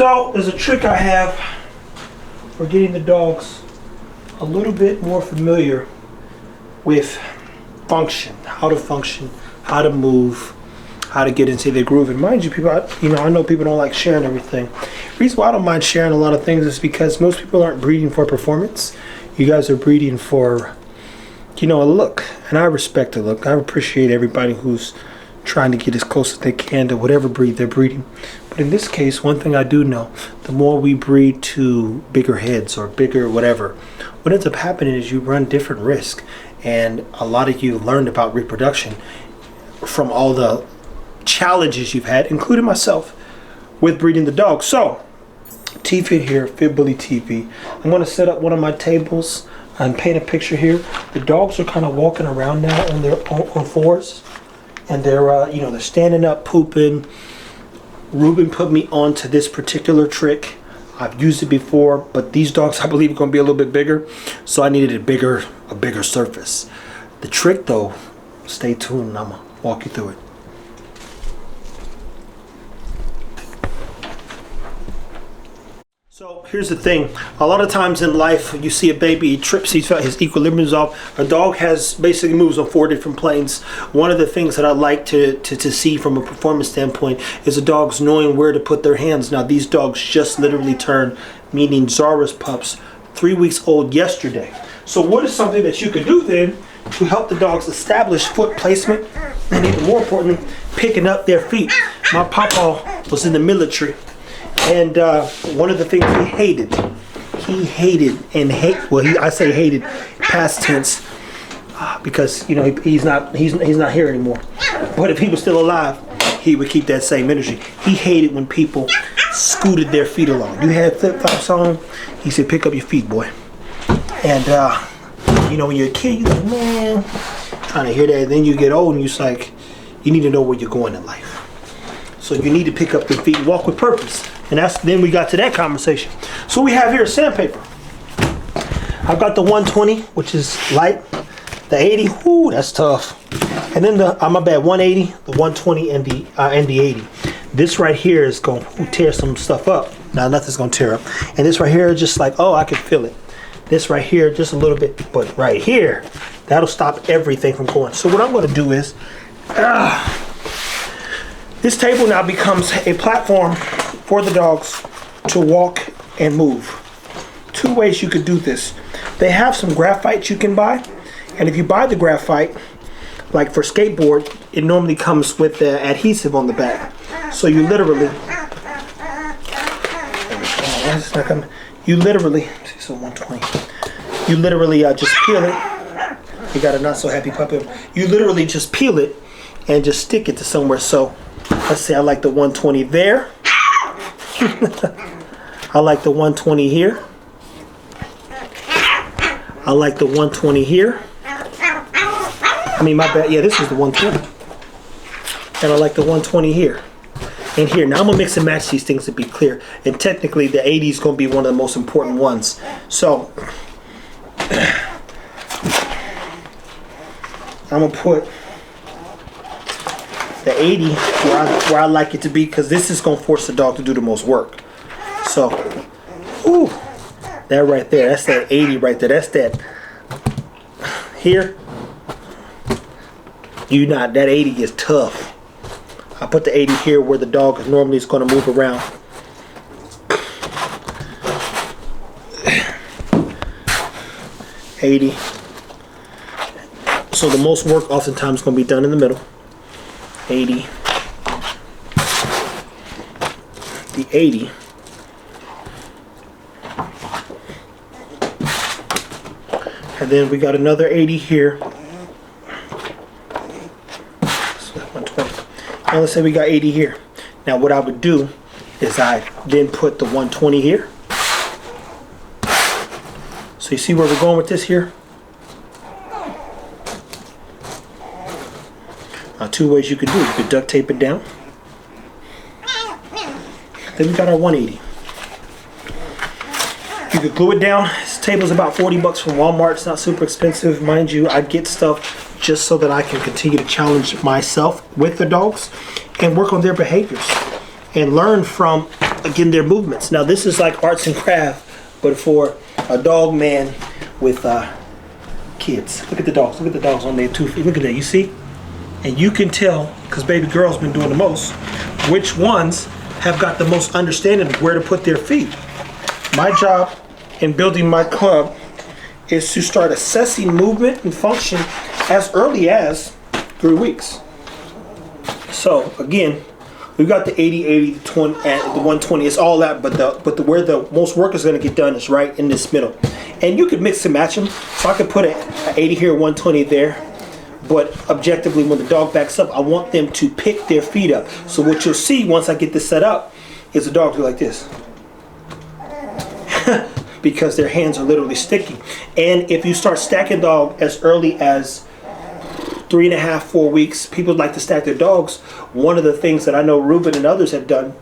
So there's a trick I have for getting the dogs a little bit more familiar with function, how to move, how to get into their groove. And mind you, people, I know people don't like sharing everything. The reason why I don't mind sharing a lot of things is because most people aren't breeding for performance. You guys are breeding for, a look. And I respect the look. I appreciate everybody who's trying to get as close as they can to whatever breed they're breeding. But in this case, one thing I do know, the more we breed to bigger heads or bigger whatever, what ends up happening is you run different risk. And a lot of you learned about reproduction from all the challenges you've had, including myself, with breeding the dog. So, T-Fit here, Fit Bully TV. I'm going to set up one of my tables and paint a picture here. The dogs are kind of walking around now on their on fours. And they're, they're standing up, pooping. Ruben put me onto this particular trick. I've used it before, but these dogs, I believe, are going to be a little bit bigger. So I needed a bigger surface. The trick, though, stay tuned. I'm going to walk you through it. So here's the thing. A lot of times in life, you see a baby, he trips, his equilibrium's off. A dog basically moves on 4 different planes. One of the things that I like to see from a performance standpoint is the dogs knowing where to put their hands. Now these dogs just literally turned, meaning Zara's pups, 3 weeks old yesterday. So what is something that you could do then to help the dogs establish foot placement and even more importantly, picking up their feet? My papa was in the military. And one of the things he hated, I say hated, past tense, because he's not here anymore. But if he was still alive, he would keep that same energy. He hated when people scooted their feet along. You had flip flops on, he said, "Pick up your feet, boy." And when you're a kid, you're like, man, trying to hear that. And then you get old, and you're like, you need to know where you're going in life. So you need to pick up your feet and walk with purpose. And then we got to that conversation. So we have here sandpaper. I've got the 120, which is light. The 80, whoo, that's tough. And then the 180, the 120, and the 80. This right here is going to tear some stuff up. Now nothing's going to tear up. And this right here, just like, oh, I can feel it. This right here, just a little bit. But right here, that'll stop everything from going. So what I'm going to do is, this table now becomes a platform for the dogs to walk and move. 2 ways you could do this. They have some graphite you can buy, and if you buy the graphite, like for skateboard, it normally comes with the adhesive on the back. So you literally, so 120. You literally just peel it. You got a not so happy puppy. You literally just peel it and just stick it to somewhere. So let's say I like the 120 there. I like the 120 here. I like the 120 here. I mean, my bad. Yeah, this is the 120. And I like the 120 here. And here. Now I'm going to mix and match these things to be clear. And technically, the 80 is going to be one of the most important ones. So, I'm going to put the 80 where I like it to be, because this is going to force the dog to do the most work. So, ooh, that right there, that's that 80 right there. That's that here. That 80 is tough. I put the 80 here where the dog normally is going to move around. $80. So the most work oftentimes is going to be done in the middle. 80. The 80. And then we got another 80 here. So 120. Now let's say we got 80 here. Now what I would do is I then put the 120 here. So you see where we're going with this here? Now 2 ways you could do it. You could duct tape it down. Then we got our 180. You could glue it down. This table's about 40 bucks from Walmart. It's not super expensive. Mind you, I get stuff just so that I can continue to challenge myself with the dogs and work on their behaviors and learn from again, their movements. Now this is like arts and craft, but for a dog man with kids. Look at the dogs. Look at the dogs on their 2 feet. Look at that. You see? And you can tell, because baby girl's been doing the most, which ones have got the most understanding of where to put their feet. My job in building my club is to start assessing movement and function as early as 3 weeks. So again, we've got the 80, the 20, and the 120. It's all that, but where the most work is going to get done is right in this middle. And you could mix and match them. So I could put an 80 here, 120 there. But objectively, when the dog backs up, I want them to pick their feet up. So what you'll see once I get this set up is the dog do like this. Because their hands are literally sticky. And if you start stacking dog as early as 3.5, 4 weeks, people like to stack their dogs. One of the things that I know Ruben and others have done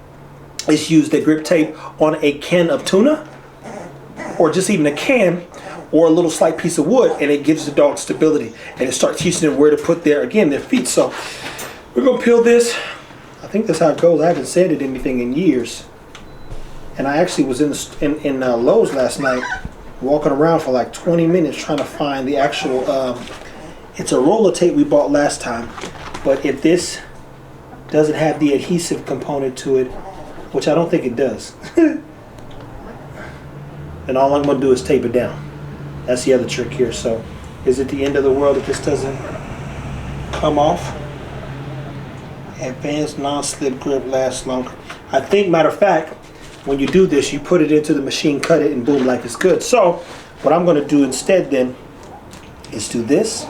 is use the grip tape on a can of tuna, or just even a can, or a little slight piece of wood, and it gives the dog stability, and it starts teaching them where to put their feet. So we're gonna peel this. I think that's how it goes. I haven't sanded anything in years, and I actually was in Lowe's last night, walking around for like 20 minutes trying to find the actual. It's a roller tape we bought last time, but if this doesn't have the adhesive component to it, which I don't think it does, then all I'm gonna do is tape it down. That's the other trick here. So is it the end of the world if this doesn't come off? Advanced non-slip grip lasts longer. I think, matter of fact, when you do this, you put it into the machine, cut it, and boom, life is good. So what I'm going to do instead then is do this.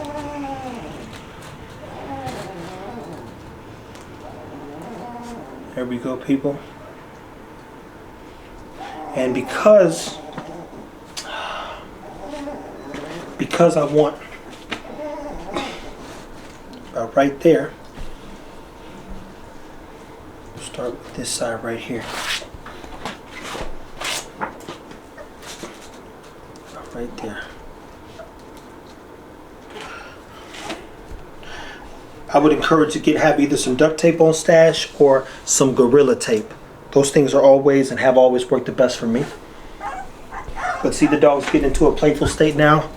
There we go, people. And because I want about right there, start with this side right here. About right there. I would encourage you to have either some duct tape on stash or some Gorilla tape. Those things are always and have always worked the best for me. But see, the dog's getting into a playful state now.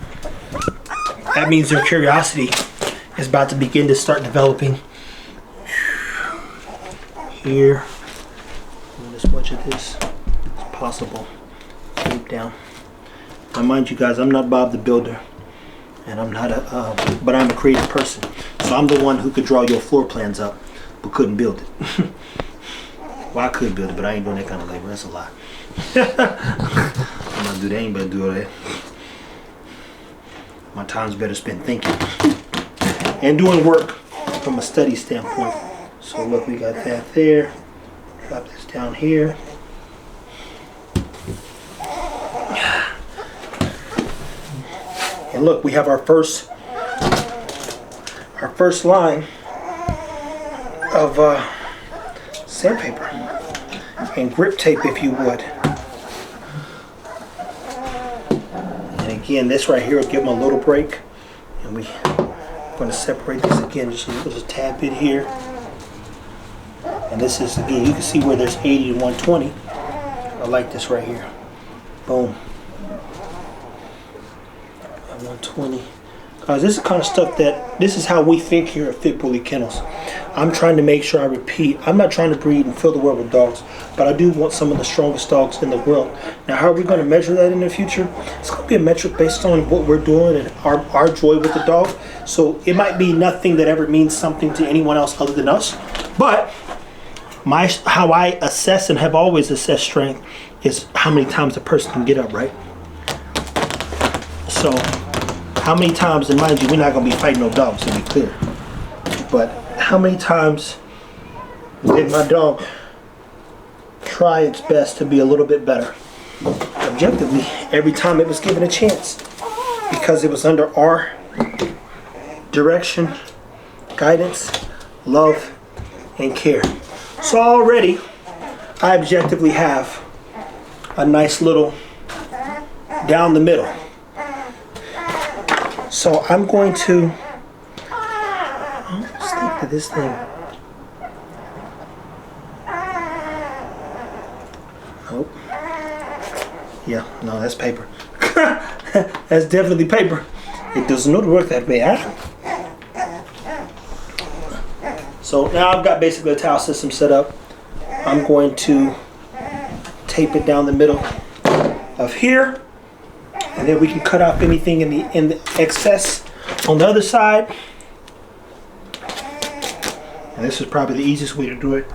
That means their curiosity is about to begin to start developing. Here, and as much of this as possible. Tape down. Now, mind you guys, I'm not Bob the Builder, and I'm not but I'm a creative person. So I'm the one who could draw your floor plans up, but couldn't build it. Well, I could build it, but I ain't doing that kind of labor. That's a lie. I'm not do that. I ain't better do all that. My time's better spent thinking and doing work from a study standpoint. So look, we got that there. Drop this down here. And look, we have our first line of sandpaper and grip tape, if you would. And again, this right here will give them a little break. And we're going to separate this again, just a tad bit here. And this is, again, you can see where there's 80 and 120. I like this right here. Boom. At 120. Guys, this is the kind of stuff this is how we think here at Fit Bully Kennels. I'm trying to make sure I repeat. I'm not trying to breed and fill the world with dogs, but I do want some of the strongest dogs in the world. Now, how are we going to measure that in the future? It's going to be a metric based on what we're doing and our joy with the dog. So it might be nothing that ever means something to anyone else other than us. But how I assess and have always assessed strength is how many times a person can get up, right? So how many times, and mind you, we're not going to be fighting no dogs, to be clear. But how many times did my dog try its best to be a little bit better? Objectively, every time it was given a chance. Because it was under our direction, guidance, love, and care. So already, I objectively have a nice little down the middle. So I'm going to stick to this thing. Oh. Yeah, no, that's paper. That's definitely paper. It does not work that way, huh? So now I've got basically a towel system set up. I'm going to tape it down the middle of here, and then we can cut off anything in the excess on the other side. And this is probably the easiest way to do it.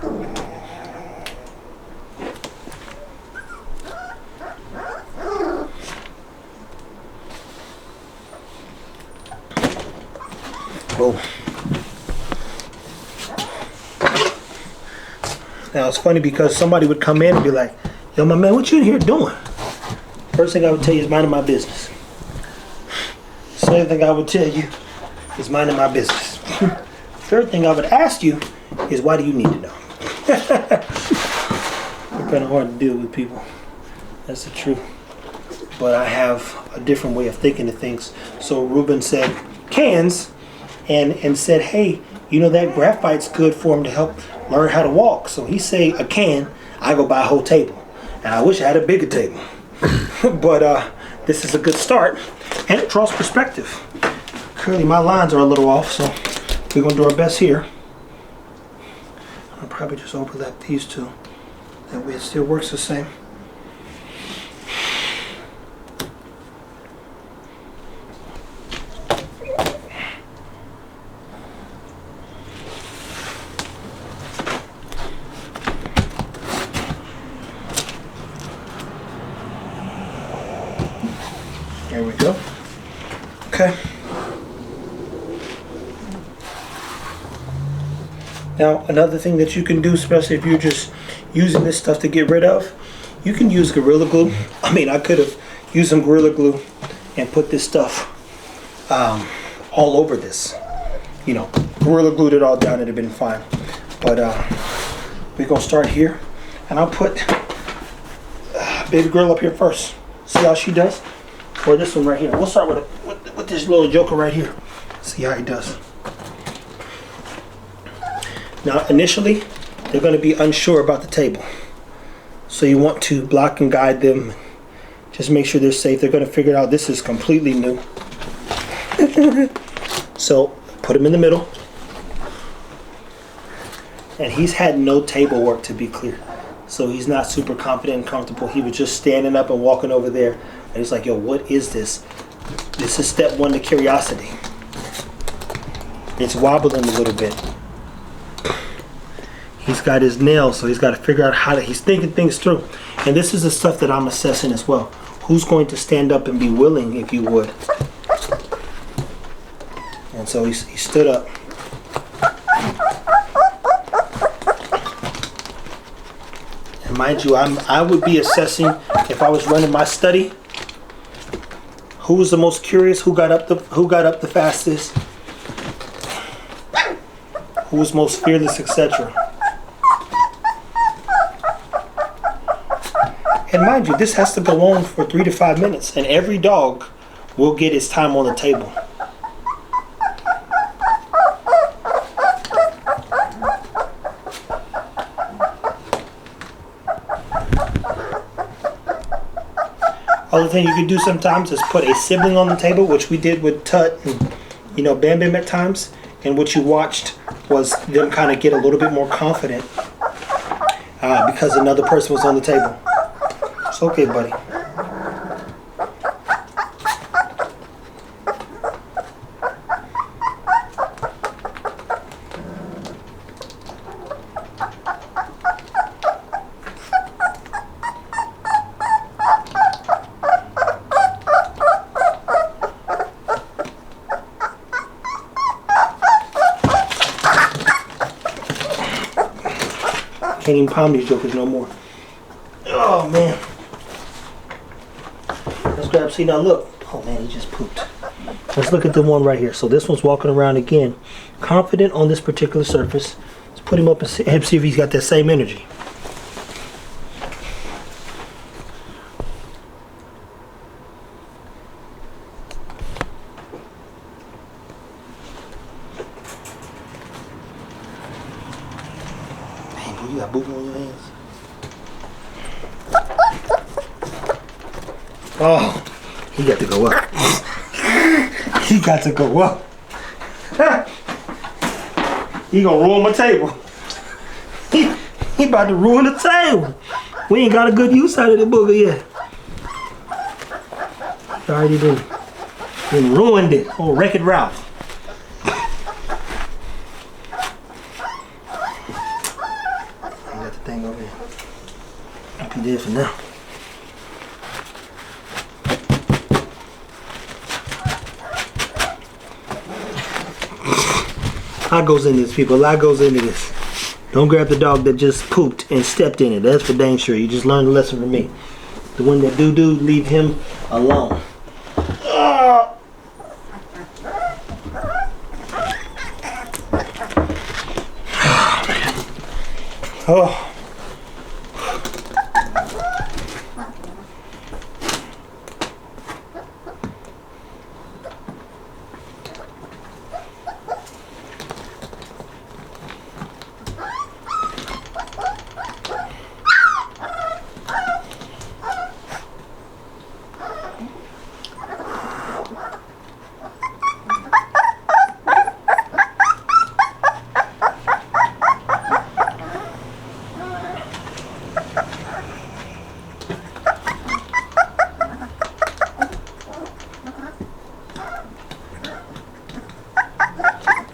Boom. Now it's funny because somebody would come in and be like, "Yo, my man, what you in here doing?" First thing I would tell you is minding my business. Second thing I would tell you is minding my business. Third thing I would ask you is, why do you need to know? It's kind of hard to deal with people. That's the truth. But I have a different way of thinking of things. So Ruben said cans and said, hey, you know that graphite's good for him to help learn how to walk. So he say a can, I go buy a whole table. And I wish I had a bigger table. But this is a good start. And it draws perspective. Clearly my lines are a little off, so we're going to do our best here. I'll probably just overlap these two. That way it still works the same. There we go. Okay. Now, another thing that you can do, especially if you're just using this stuff to get rid of, you can use Gorilla Glue. I mean, I could have used some Gorilla Glue and put this stuff all over this. You know, Gorilla Glued it all down, it'd have been fine. But we're going to start here. And I'll put baby girl up here first. See how she does? Or this one right here. We'll start with this little joker right here. See how he does. Now, initially, they're going to be unsure about the table. So you want to block and guide them. Just make sure they're safe. They're going to figure out this is completely new. So put him in the middle. And he's had no table work, to be clear. So he's not super confident and comfortable. He was just standing up and walking over there. And he's like, yo, what is this? This is step one to curiosity. It's wobbling a little bit. He's got his nails, so he's got to figure out how to, he's thinking things through. And this is the stuff that I'm assessing as well. Who's going to stand up and be willing, if you would? And so he stood up. And mind you, I would be assessing, if I was running my study, who was the most curious, who got up the fastest, who was most fearless, etc. And mind you, this has to go on for 3 to 5 minutes, and every dog will get its time on the table. Other thing you can do sometimes is put a sibling on the table, which we did with Tut and, you know, Bam Bam at times. And what you watched was them kind of get a little bit more confident because another person was on the table. It's okay, buddy. Can't even palm these jokers no more. Oh man. Let's grab, see now look. Oh man, he just pooped. Let's look at the one right here. So this one's walking around again, confident on this particular surface. Let's put him up and see if he's got that same energy. You got boogers on your hands. Oh, he got to go up. He got to go up. He gonna ruin my table. He about to ruin the table. We ain't got a good use out of the booger yet. He already did. He ruined it. Oh, Wreck-It Ralph. I got the thing over here. I'll be there for now. A lot goes into this, people. A lot goes into this. Don't grab the dog that just pooped and stepped in it. That's for dang sure. You just learned a lesson from me. The one that do, leave him alone. Oh, man. Oh.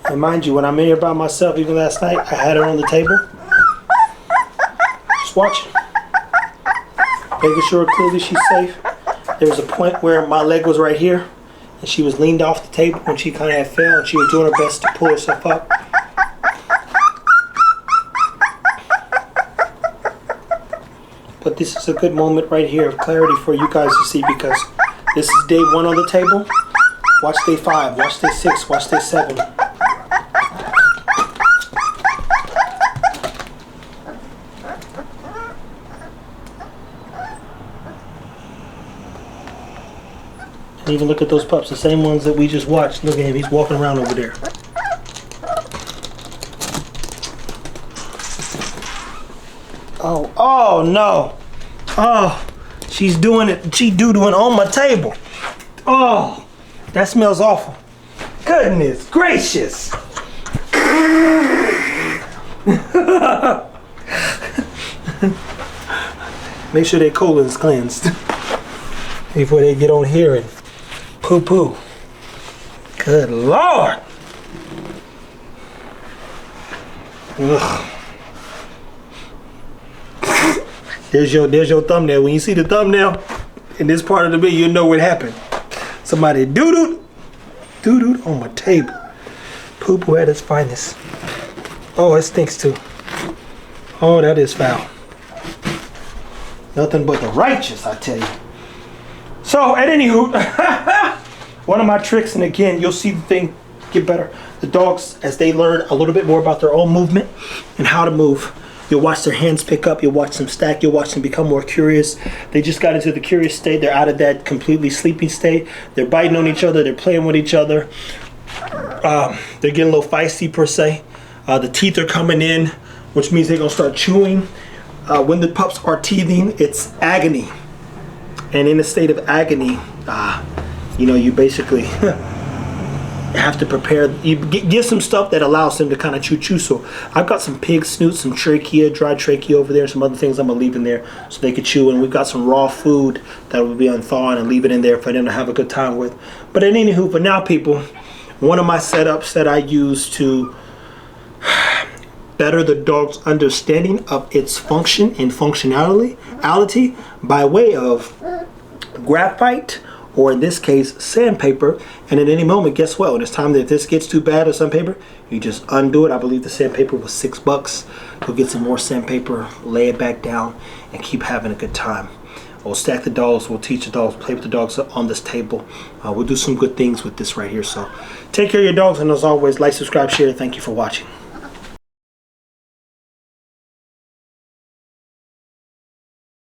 And mind you, when I'm in here by myself, even last night, I had her on the table. Just watching. Making sure clearly she's safe. There was a point where my leg was right here, and she was leaned off the table when she kind of had fell, and she was doing her best to pull herself up. But this is a good moment right here of clarity for you guys to see, because this is day 1 on the table. Watch day 5, watch day 6, watch day 7. And even look at those pups, the same ones that we just watched. Look at him, he's walking around over there. Oh no. Oh, she's doing it, she doo-dooing on my table. Oh, that smells awful. Goodness gracious. Make sure their colon's cleansed before they get on here and poo-poo. Good Lord. Ugh. There's your thumbnail. When you see the thumbnail in this part of the video, you know what happened. Somebody doo-dooed on my table. Poo-poo at its finest. Oh, it stinks too. Oh, that is foul. Nothing but the righteous, I tell you. So, at any hoot, one of my tricks, and again, you'll see the thing get better. The dogs, as they learn a little bit more about their own movement and how to move, you'll watch their hands pick up, you'll watch them stack, you'll watch them become more curious. They just got into the curious state. They're out of that completely sleeping state. They're biting on each other, they're playing with each other. They're getting a little feisty per se. The teeth are coming in, which means they're gonna start chewing. When the pups are teething, it's agony. And in a state of agony, you know, you basically have to prepare. You give some stuff that allows them to kind of chew. So I've got some pig snoots, some trachea, dry trachea over there, some other things I'm gonna leave in there so they could chew. And we've got some raw food that will be unthawed and leave it in there for them to have a good time with. But anywho, for now, people, one of my setups that I use to better the dog's understanding of its function and functionality by way of graphite, or in this case sandpaper. And at any moment, guess what, when it's time that if this gets too bad or sandpaper, you just undo it. I believe the sandpaper was $6. Go get some more sandpaper, lay it back down, and keep having a good time. We'll stack the dogs, we'll teach the dogs, play with the dogs on this table. We'll do some good things with this right here. So take care of your dogs, and as always, like, subscribe, share. Thank you for watching.